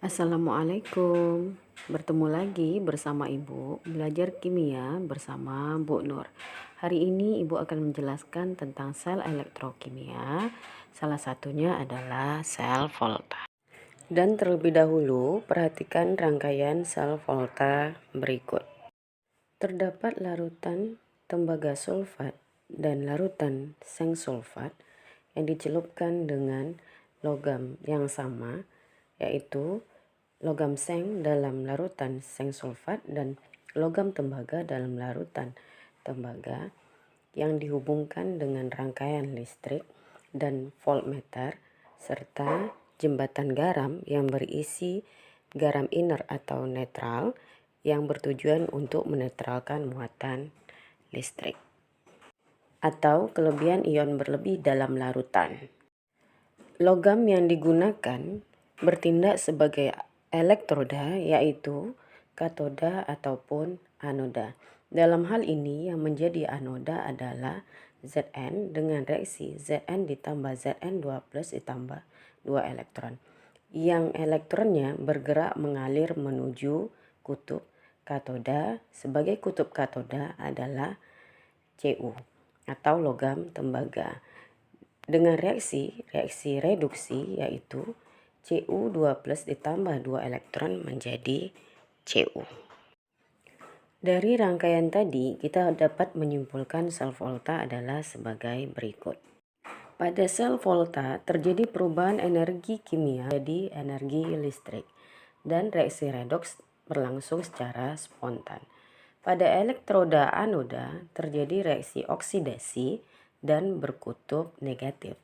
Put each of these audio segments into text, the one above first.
Assalamualaikum. Bertemu lagi bersama Ibu belajar kimia bersama Bu Nur. Hari ini Ibu akan menjelaskan tentang sel elektrokimia. Salah satunya adalah sel volta. Dan terlebih dahulu perhatikan rangkaian sel volta berikut. Terdapat larutan tembaga sulfat dan larutan seng sulfat yang dicelupkan dengan logam yang sama, yaitu logam seng dalam larutan seng sulfat dan logam tembaga dalam larutan tembaga yang dihubungkan dengan rangkaian listrik dan voltmeter serta jembatan garam yang berisi garam inert atau netral yang bertujuan untuk menetralkan muatan listrik atau kelebihan ion berlebih dalam larutan. Logam yang digunakan bertindak sebagai elektroda, yaitu katoda ataupun anoda. Dalam hal ini yang menjadi anoda adalah Zn dengan reaksi Zn ditambah Zn2+ ditambah 2 elektron. Yang elektronnya bergerak mengalir menuju kutub katoda. Sebagai kutub katoda adalah Cu atau logam tembaga. Dengan reaksi reduksi yaitu Cu2+ ditambah 2 elektron menjadi Cu. Dari rangkaian tadi kita dapat menyimpulkan sel volta adalah sebagai berikut. Pada sel volta terjadi perubahan energi kimia jadi energi listrik dan reaksi redoks berlangsung secara spontan. Pada elektroda anoda terjadi reaksi oksidasi dan berkutub negatif.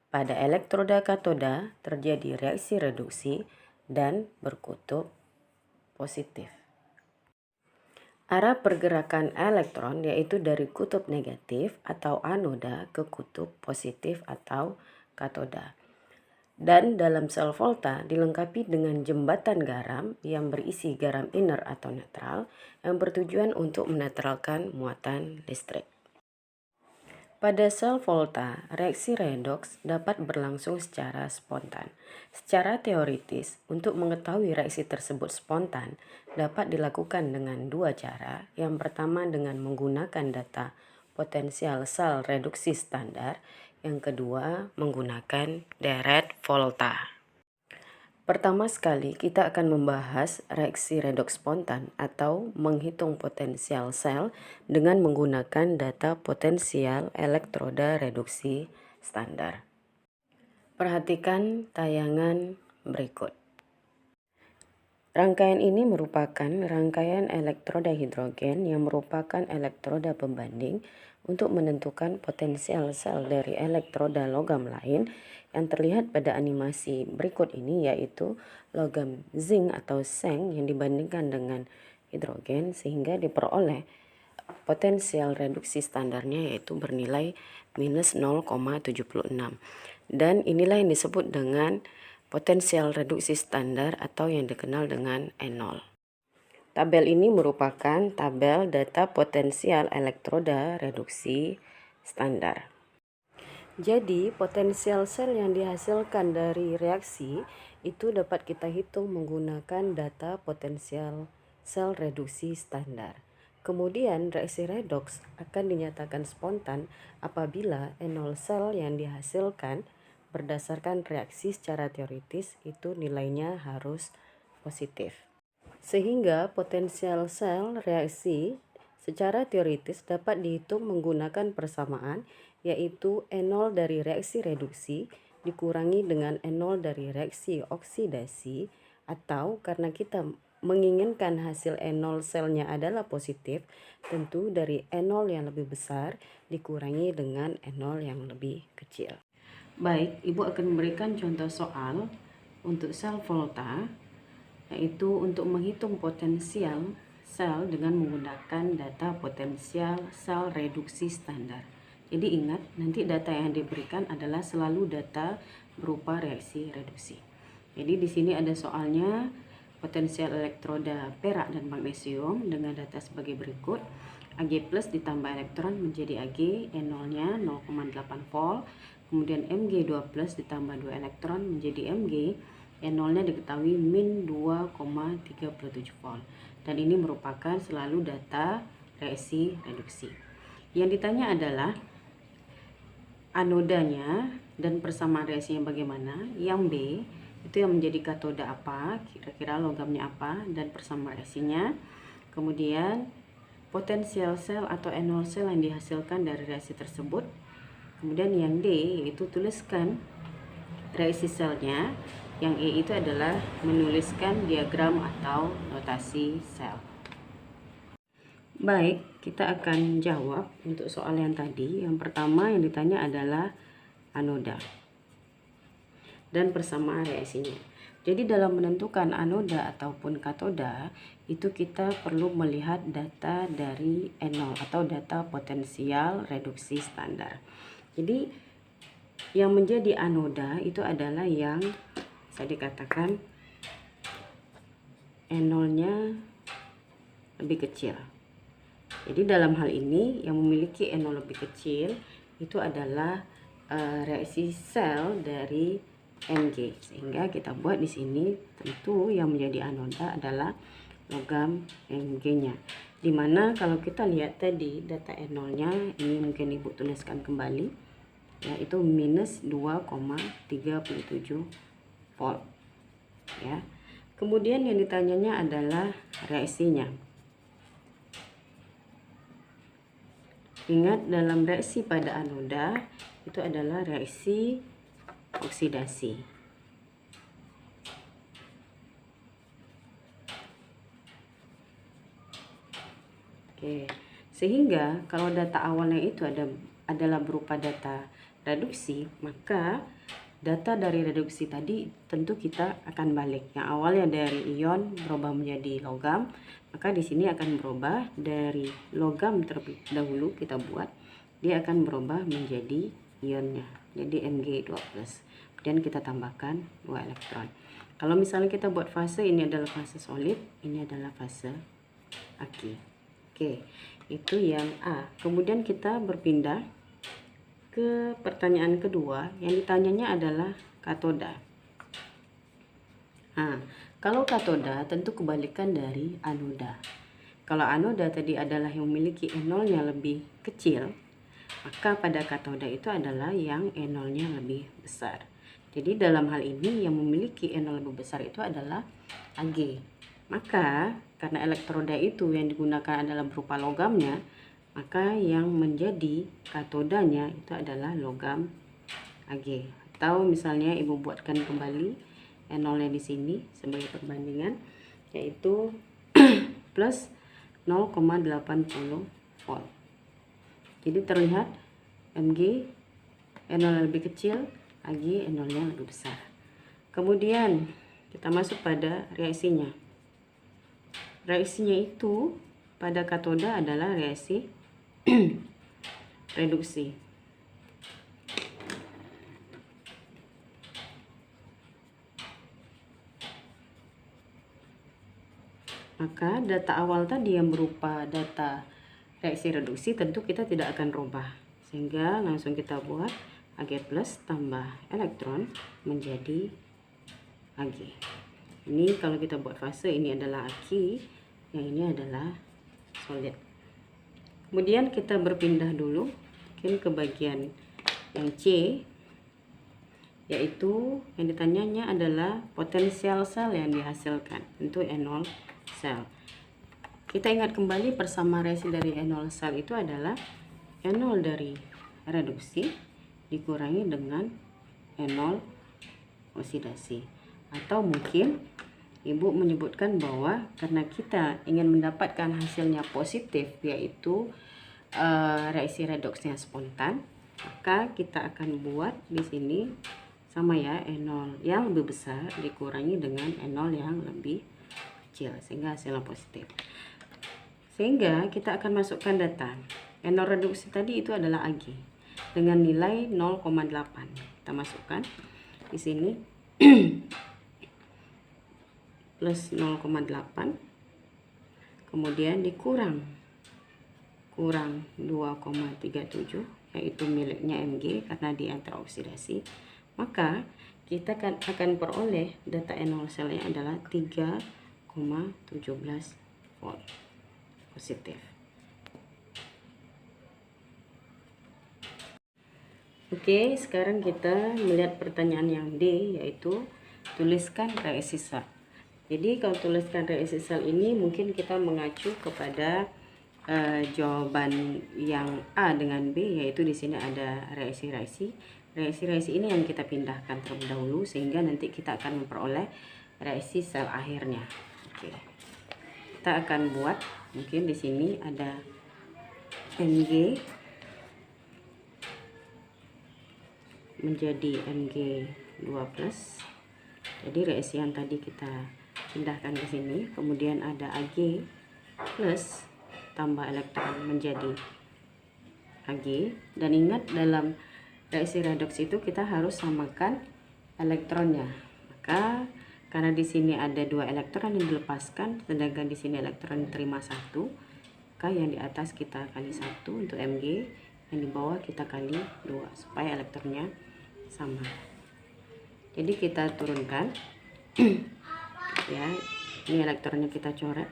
Pada elektroda katoda terjadi reaksi reduksi dan berkutub positif. Arah pergerakan elektron yaitu dari kutub negatif atau anoda ke kutub positif atau katoda. Dan dalam sel volta dilengkapi dengan jembatan garam yang berisi garam inert atau netral yang bertujuan untuk menetralkan muatan listrik. Pada sel volta, reaksi redoks dapat berlangsung secara spontan. Secara teoritis, untuk mengetahui reaksi tersebut spontan dapat dilakukan dengan dua cara. Yang pertama dengan menggunakan data potensial sel reduksi standar. Yang kedua menggunakan deret volta. Pertama sekali kita akan membahas reaksi redoks spontan atau menghitung potensial sel dengan menggunakan data potensial elektroda reduksi standar. Perhatikan tayangan berikut. Rangkaian ini merupakan rangkaian elektroda hidrogen yang merupakan elektroda pembanding untuk menentukan potensial sel dari elektroda logam lain yang terlihat pada animasi berikut ini, yaitu logam zinc atau seng yang dibandingkan dengan hidrogen sehingga diperoleh potensial reduksi standarnya yaitu bernilai minus 0,76. Dan inilah yang disebut dengan potensial reduksi standar atau yang dikenal dengan E0. Tabel ini merupakan tabel data potensial elektroda reduksi standar. Jadi potensial sel yang dihasilkan dari reaksi itu dapat kita hitung menggunakan data potensial sel reduksi standar. Kemudian reaksi redoks akan dinyatakan spontan apabila E0 sel yang dihasilkan berdasarkan reaksi secara teoritis itu nilainya harus positif. Sehingga potensial sel reaksi secara teoritis dapat dihitung menggunakan persamaan, yaitu E0 dari reaksi reduksi dikurangi dengan E0 dari reaksi oksidasi, atau karena kita menginginkan hasil E0 selnya adalah positif, tentu dari E0 yang lebih besar dikurangi dengan E0 yang lebih kecil. Baik, Ibu akan memberikan contoh soal untuk sel volta, yaitu untuk menghitung potensial sel dengan menggunakan data potensial sel reduksi standar. Jadi ingat, nanti data yang diberikan adalah selalu data berupa reaksi reduksi. Jadi di sini ada soalnya potensial elektroda perak dan magnesium dengan data sebagai berikut. Ag plus ditambah elektron menjadi Ag, E0-nya 0,8 volt. Kemudian Mg2+ ditambah 2 elektron menjadi Mg N0-nya diketahui min 2,37 volt. Dan ini merupakan selalu data reaksi reduksi. Yang ditanya adalah anodanya dan persamaan reaksinya bagaimana. Yang B itu yang menjadi katoda apa, kira-kira logamnya apa, dan persamaan reaksinya. Kemudian potensial sel atau N0 sel yang dihasilkan dari reaksi tersebut. Kemudian yang D yaitu tuliskan reaksi selnya. Yang E itu adalah menuliskan diagram atau notasi sel. Baik, kita akan jawab untuk soal yang tadi. Yang pertama yang ditanya adalah anoda dan persamaan reaksinya. Jadi dalam menentukan anoda ataupun katoda itu kita perlu melihat data dari N0 atau data potensial reduksi standar. Jadi yang menjadi anoda itu adalah yang saya dikatakan N0-nya lebih kecil. Jadi dalam hal ini yang memiliki N0 lebih kecil itu adalah reaksi sel dari Mg. Sehingga kita buat di sini tentu yang menjadi anoda adalah logam Mg-nya. Dimana kalau kita lihat tadi data N0-nya, ini mungkin Ibu tuliskan kembali, yaitu minus 2,37 volt. Ya. Kemudian yang ditanyanya adalah reaksinya. Ingat dalam reaksi pada anoda itu adalah reaksi oksidasi. Oke. Sehingga kalau data awalnya itu adalah berupa data reduksi, maka data dari reduksi tadi tentu kita akan balik. Yang awalnya dari ion berubah menjadi logam, maka di sini akan berubah dari logam terlebih dahulu kita buat, dia akan berubah menjadi ionnya, jadi Mg2+. Kemudian kita tambahkan 2 elektron. Kalau misalnya kita buat fase, ini adalah fase solid, ini adalah fase aki. Oke, itu yang A. Kemudian kita berpindah ke pertanyaan kedua. Yang ditanyanya adalah katoda. Nah, kalau katoda tentu kebalikan dari anoda. Kalau anoda tadi adalah yang memiliki N0-nya lebih kecil, maka pada katoda itu adalah yang N0-nya lebih besar. Jadi dalam hal ini yang memiliki N0 lebih besar itu adalah Ag. Maka karena elektroda itu yang digunakan adalah berupa logamnya, maka yang menjadi katodanya itu adalah logam Ag. Atau misalnya Ibu buatkan kembali N0-nya di sini sebagai perbandingan, yaitu plus 0,80 volt. Jadi terlihat Mg N0 lebih kecil, Ag N0-nya lebih besar. Kemudian kita masuk pada reaksinya. Reaksinya itu pada katoda adalah reaksi reduksi. Maka data awal tadi yang berupa data reaksi reduksi tentu kita tidak akan rubah. Sehingga langsung kita buat Ag plus tambah elektron menjadi Ag. Ini kalau kita buat fase, ini adalah aki, yang ini adalah solid. Kemudian kita berpindah dulu mungkin ke bagian yang C, yaitu yang ditanyanya adalah potensial sel yang dihasilkan, tentu N0 sel. Kita ingat kembali persamaan reaksi dari N0 sel itu adalah N0 dari reduksi dikurangi dengan N0 oksidasi. Atau mungkin Ibu menyebutkan bahwa karena kita ingin mendapatkan hasilnya positif, yaitu reaksi redoksnya spontan, maka kita akan buat di sini sama ya, N0 yang lebih besar dikurangi dengan N0 yang lebih kecil sehingga hasilnya positif. Sehingga kita akan masukkan data N0 reduksi tadi itu adalah Ag dengan nilai 0,8. Kita masukkan di sini plus 0,8, kemudian kurang 2,37, yaitu miliknya Mg karena dia teroksidasi. Maka kita akan peroleh data N0 selnya adalah 3,17 volt positif. Oke, sekarang kita melihat pertanyaan yang D, yaitu tuliskan reaksi sel. Jadi kalau tuliskan reaksi sel ini mungkin kita mengacu kepada jawaban yang A dengan B, yaitu di sini ada reaksi-reaksi. Reaksi-reaksi ini yang kita pindahkan terlebih dahulu sehingga nanti kita akan memperoleh reaksi sel akhirnya. Oke. Kita akan buat, mungkin di sini ada Mg menjadi Mg2+. Jadi reaksi yang tadi kita pindahkan ke sini, kemudian ada Ag plus tambah elektron menjadi Ag. Dan ingat, dalam reaksi redoks itu kita harus samakan elektronnya. Maka karena di sini ada 2 elektron yang dilepaskan, sedangkan di sini elektron diterima 1, maka yang di atas kita kali 1 untuk Mg, yang di bawah kita kali 2 supaya elektronnya sama. Jadi kita turunkan ya, ini elektronnya kita coret,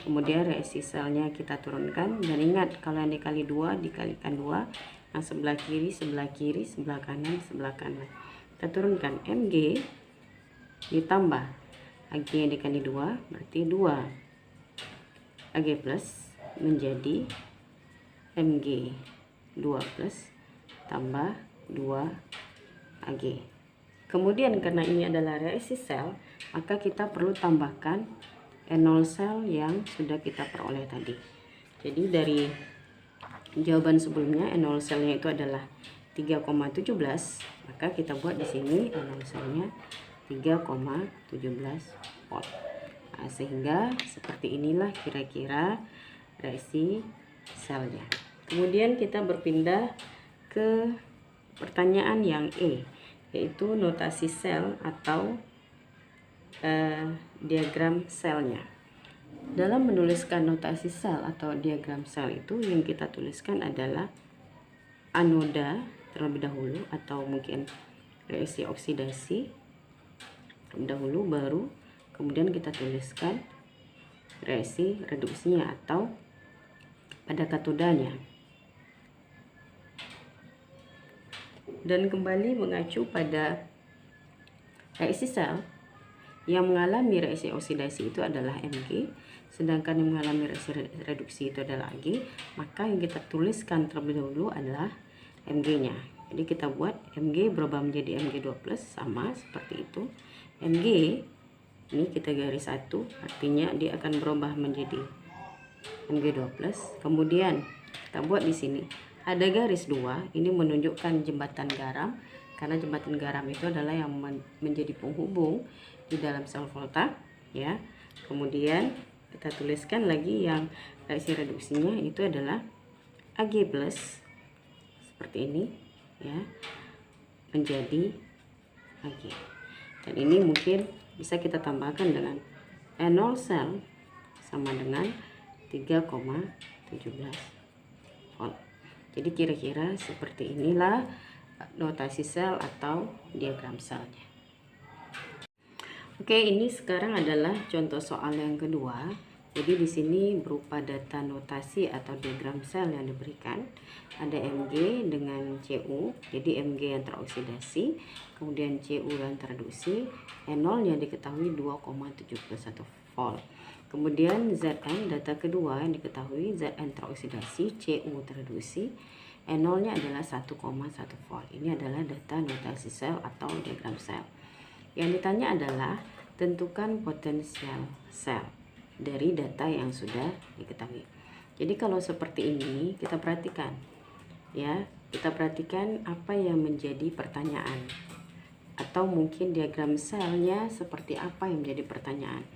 kemudian reaksi selnya kita turunkan. Dan ingat, kalau yang dikali 2 dikalikan 2, yang sebelah kiri, sebelah kiri, sebelah kanan, sebelah kanan. Kita turunkan Mg ditambah Ag yang dikali 2, berarti 2 Ag plus menjadi Mg2 plus tambah 2 Ag. Kemudian karena ini adalah reaksi sel, maka kita perlu tambahkan N0 sel yang sudah kita peroleh tadi. Jadi dari jawaban sebelumnya N0 selnya itu adalah 3,17, maka kita buat di sini N0 selnya 3,17 volt. Nah, sehingga seperti inilah kira-kira reaksi selnya. Kemudian kita berpindah ke pertanyaan yang E, yaitu notasi sel atau diagram selnya. Dalam menuliskan notasi sel atau diagram sel itu, yang kita tuliskan adalah anoda terlebih dahulu, atau mungkin reaksi oksidasi terlebih dahulu, baru kemudian kita tuliskan reaksi reduksinya atau pada katodanya. Dan kembali mengacu pada reaksi sel, yang mengalami reaksi oksidasi itu adalah Mg, sedangkan yang mengalami reaksi reduksi itu adalah Ag, maka yang kita tuliskan terlebih dahulu adalah Mg-nya. Jadi kita buat Mg berubah menjadi Mg2+, sama seperti itu. Mg ini kita garis 1, artinya dia akan berubah menjadi Mg2+. Kemudian kita buat di sini ada garis 2, ini menunjukkan jembatan garam, karena jembatan garam itu adalah yang menjadi penghubung di dalam sel volta ya. Kemudian kita tuliskan lagi yang reaksi reduksinya itu adalah Ag plus seperti ini ya, menjadi Ag. Dan ini mungkin bisa kita tambahkan dengan N0 sel sama dengan 3,17 volt. Jadi kira-kira seperti inilah notasi sel atau diagram selnya. Oke, ini sekarang adalah contoh soal yang kedua. Jadi di sini berupa data notasi atau diagram sel yang diberikan. Ada Mg dengan Cu, jadi Mg yang teroksidasi, kemudian Cu yang tereduksi, N0 yang diketahui 2,71 volt. Kemudian Zn, data kedua yang diketahui, Zn teroksidasi, Cu tereduksi, N0 nya adalah 1,1 volt. Ini adalah data notasi sel atau diagram sel. Yang ditanya adalah tentukan potensial sel dari data yang sudah diketahui. Jadi kalau seperti ini kita perhatikan ya, kita perhatikan apa yang menjadi pertanyaan, atau mungkin diagram selnya seperti apa yang menjadi pertanyaan.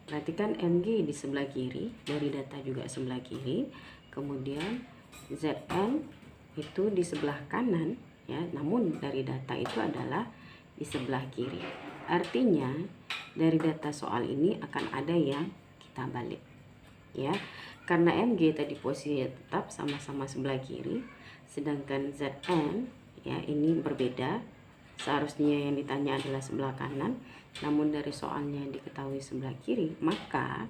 Perhatikan Mg di sebelah kiri, dari data juga sebelah kiri, kemudian Zn itu di sebelah kanan ya, namun dari data itu adalah di sebelah kiri. Artinya dari data soal ini akan ada yang kita balik ya, karena Mg tadi posisinya tetap sama-sama sebelah kiri, sedangkan Zn ya ini berbeda seharusnya yang ditanya adalah sebelah kanan, namun dari soalnya diketahui sebelah kiri, maka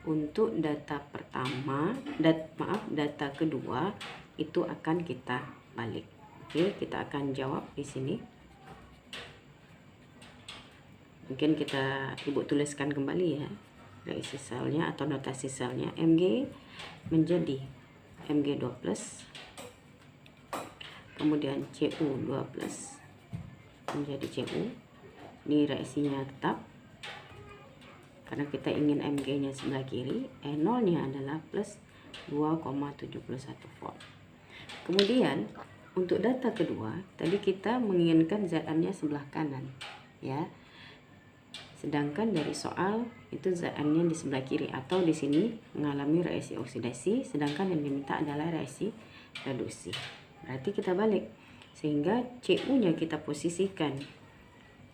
untuk data pertama, data kedua itu akan kita balik. Oke, kita akan jawab di sini. Mungkin Ibu tuliskan kembali ya, reaksi selnya atau notasi selnya. Mg menjadi Mg2+, kemudian Cu2+ menjadi Cu. Ini reaksinya tetap karena kita ingin Mg nya sebelah kiri. E0 nya adalah plus 2,71 volt. Kemudian untuk data kedua tadi kita menginginkan Zn nya sebelah kanan ya, sedangkan dari soal itu Zn nya di sebelah kiri, atau di sini mengalami reaksi oksidasi, sedangkan yang diminta adalah reaksi reduksi. Berarti kita balik, sehingga Cu nya kita posisikan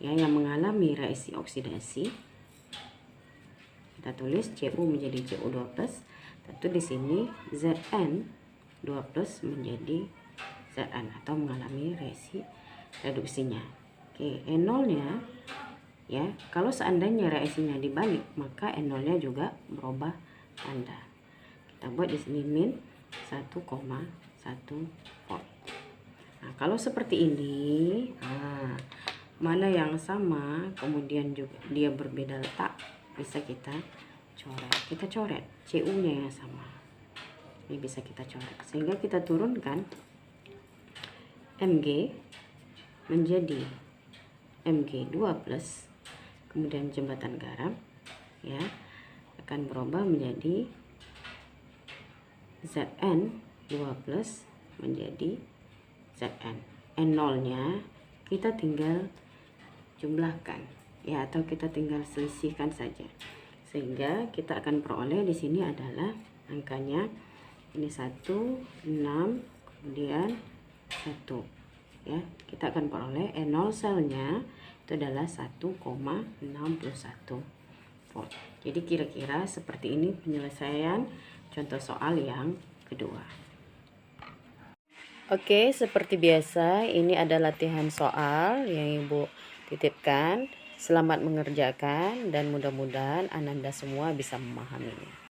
ya, yang mengalami reaksi oksidasi kita tulis Cu menjadi Cu2+, tentu di sini Zn2+ menjadi Zn atau mengalami reaksi reduksinya. Oke, E0 nya ya, kalau seandainya reaksinya dibalik maka E0 nya juga berubah tanda. Kita buat di sini min 1,1 volt. Nah, kalau seperti ini, mana yang sama kemudian juga dia berbeda letak, bisa kita coret. Kita coret Cu nya yang sama, ini bisa kita coret sehingga kita turunkan Mg menjadi Mg2+, kemudian jembatan garam ya akan berubah menjadi Zn2+ menjadi Zn. N0 nya kita tinggal jumlahkan ya, atau kita tinggal selisihkan saja, sehingga kita akan peroleh di sini adalah angkanya ini 1, 6, kemudian 1 ya. Kita akan peroleh E0 selnya itu adalah 1,61 volt. Jadi kira-kira seperti ini penyelesaian contoh soal yang kedua. Oke, seperti biasa ini ada latihan soal yang Ibu titipkan. Selamat mengerjakan dan mudah-mudahan Ananda semua bisa memahaminya.